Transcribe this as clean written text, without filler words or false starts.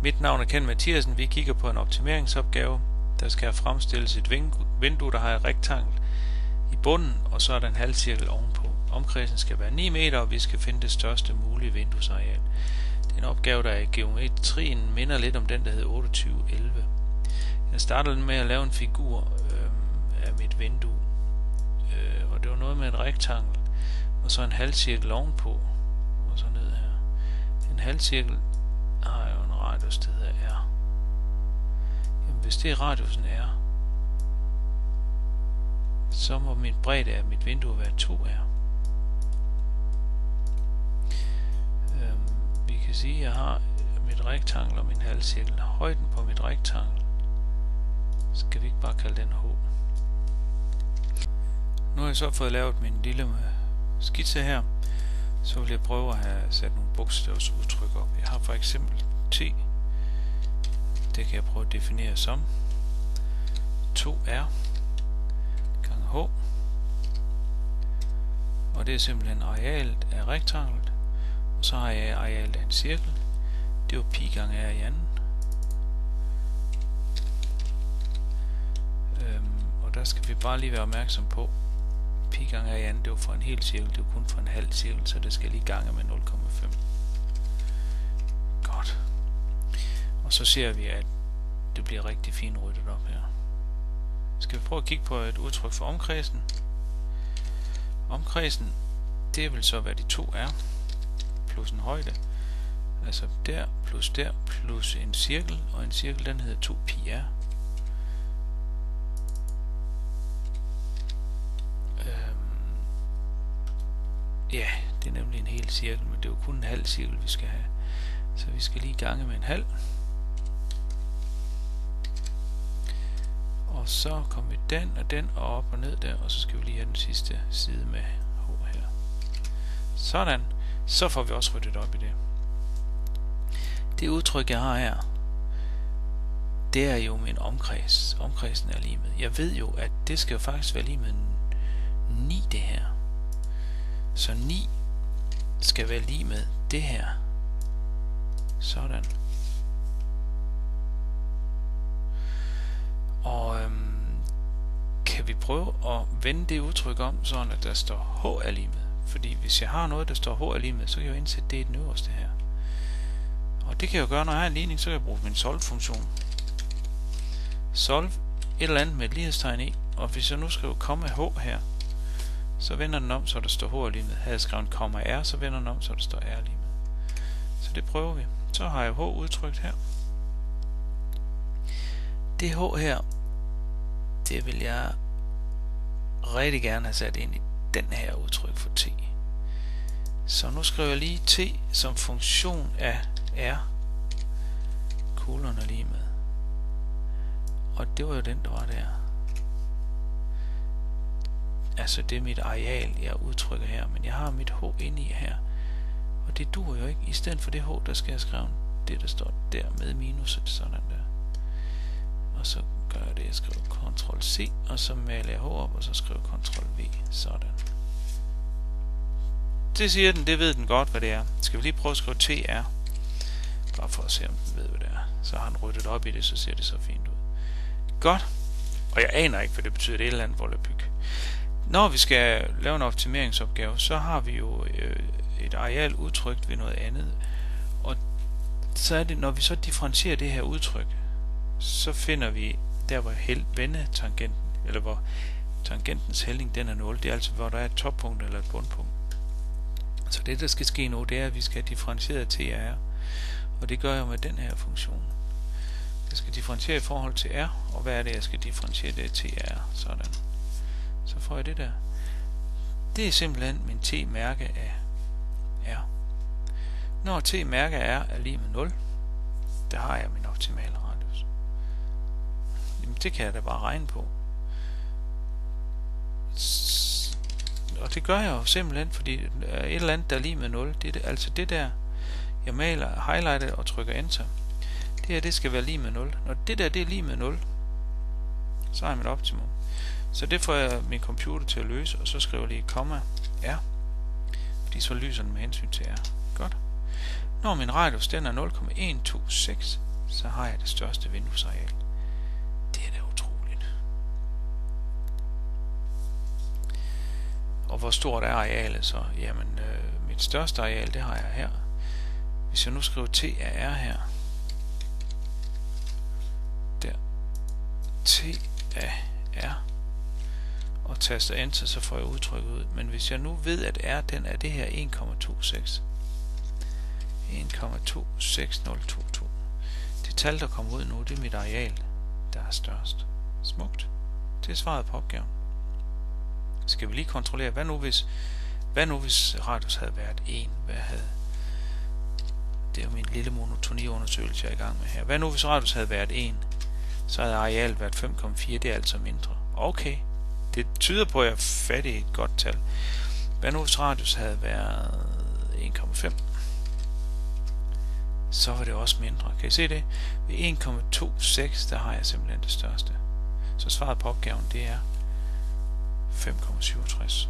Mit navn er Ken Mathiasen. Vi kigger på en optimeringsopgave. Der skal fremstilles et vindue, der har et rektangel i bunden, og så er der en halvcirkel ovenpå. Omkredsen skal være 9 meter, og vi skal finde det største mulige vinduesareal. Det er en opgave, der i geometrien minder lidt om den, der hedder 2811. Jeg startede med at lave en figur af mit vindue, og det var noget med et rektangel, og så en halvcirkel ovenpå, og så ned her. En halvcirkel har jo en radius, der hedder R. Jamen, hvis det er radiusen R, så må min bredde af mit vindue være 2R. Vi kan sige, at jeg har mit rektangel og min halvcirkel. Højden på mit rektangel, skal vi ikke bare kalde den H. Nu har jeg så fået lavet min lille skitse her. Så vil jeg prøve at have sat nogle bogstavsudtryk op. Jeg har for eksempel T. Det kan jeg prøve at definere som 2R gange H. Og det er simpelthen arealet af rektanglet. Og så har jeg arealet af en cirkel. Det var pi gange R i anden. Og der skal vi bare lige være opmærksom på, pi gange R i anden, det var for en hel cirkel, det var kun for en halv cirkel, så det skal lige gange med 0,5. Godt. Og så ser vi, at det bliver rigtig fint ryddet op her. Skal vi prøve at kigge på et udtryk for omkredsen. Omkredsen, det vil så være de 2R plus en højde. Altså der plus en cirkel, og en cirkel den hedder 2 pi R. Ja, det er nemlig en hel cirkel, men det er jo kun en halv cirkel vi skal have. Så vi skal lige gange med en halv. Og så kommer vi den og op og ned der, og så skal vi lige have den sidste side med H her. Sådan. Så får vi også ryddet op i det. Det udtryk jeg har her, det er jo min omkreds. Omkredsen er lige med. Jeg ved jo, at det skal jo faktisk være lige med 9 det her. Så 9 skal være lige med det her. Sådan. Og kan vi prøve at vende det udtryk om, sådan at der står H er lige med. Fordi hvis jeg har noget, der står H er lige med, så kan jeg jo indsætte det i den øverste her. Og det kan jeg jo gøre, når jeg har en ligning, så kan jeg bruge min solve-funktion. Solve et eller andet med et lighedstegn i, og hvis jeg nu skriver komma H her, så vender den om, så der står H er lige med. Havde jeg skrevet komma R, så vender den om, så der står R lige med. Så det prøver vi. Så har jeg H udtrykt her. Det H her, det vil jeg rigtig gerne have sat ind i den her udtryk for T. Så nu skriver jeg lige T som funktion af R. Kolon er lige med. Og det var jo den, der var der. Altså det er mit areal, jeg udtrykker her, men jeg har mit H inde i her. Og det duer jo ikke. I stedet for det H, der skal jeg skrive det, der står der med minuset, sådan der. Og så gør jeg det, jeg skriver Ctrl C, og så maler jeg H op, og så skriver Ctrl V. Sådan. Det siger den, det ved den godt, hvad det er. Skal vi lige prøve at skrive TR? Bare for at se, om den ved, hvad det er. Så har den ryddet op i det, så ser det så fint ud. Godt. Og jeg aner ikke, hvad det betyder, det er et eller andet volapyk. Når vi skal lave en optimeringsopgave, så har vi jo et areal udtrykt ved noget andet. Og så er det, når vi så differentierer det her udtryk, så finder vi der, hvor vendetangenten, eller hvor tangentens hældning den er 0. Det er altså, hvor der er et toppunkt eller et bundpunkt. Så det, der skal ske nu, det er, at vi skal have differentieret TR. Og det gør jeg med den her funktion. Jeg skal differentiere i forhold til R, og hvad er det, jeg skal differentiere? Det er TR. Sådan. Så får jeg det der. Det er simpelthen min T-mærke af R. Når T-mærke af R er lige med 0, der har jeg min optimale radius. Jamen, det kan jeg da bare regne på. Og det gør jeg jo simpelthen, fordi et eller andet, der er lige med 0, det er altså det der, jeg maler, highlighter og trykker enter. Det her, det skal være lige med 0. Når det der, det er lige med 0, så har jeg mit optimum. Så det får jeg min computer til at løse, og så skriver jeg lige komma R, fordi så lyser den med hensyn til R. Godt. Når min radius den er 0,126, så har jeg det største vinduesareal. Det er da utroligt. Og hvor stort er arealet så? Jamen, mit største areal, det har jeg her. Hvis jeg nu skriver T af R her, der, T af R, og taster Enter, så får jeg udtrykket ud. Men hvis jeg nu ved, at R, den er det her 1,26, 1,26022. Det tal, der kommer ud nu, det er mit areal, der er størst. Smukt. Det er svaret på opgaven. Skal vi lige kontrollere, hvad nu hvis radius havde været 1? Det er jo min lille monotoniundersøgelse, jeg er i gang med her. Hvad nu hvis radius havde været 1? Så havde arealet været 5,4, det er altså mindre. Okay, det tyder på, at jeg er fat i et godt tal. Hvad nu hvis radius havde været 1,5? Så var det også mindre. Kan I se det? Ved 1,26, der har jeg simpelthen det største. Så svaret på opgaven, det er 5,67.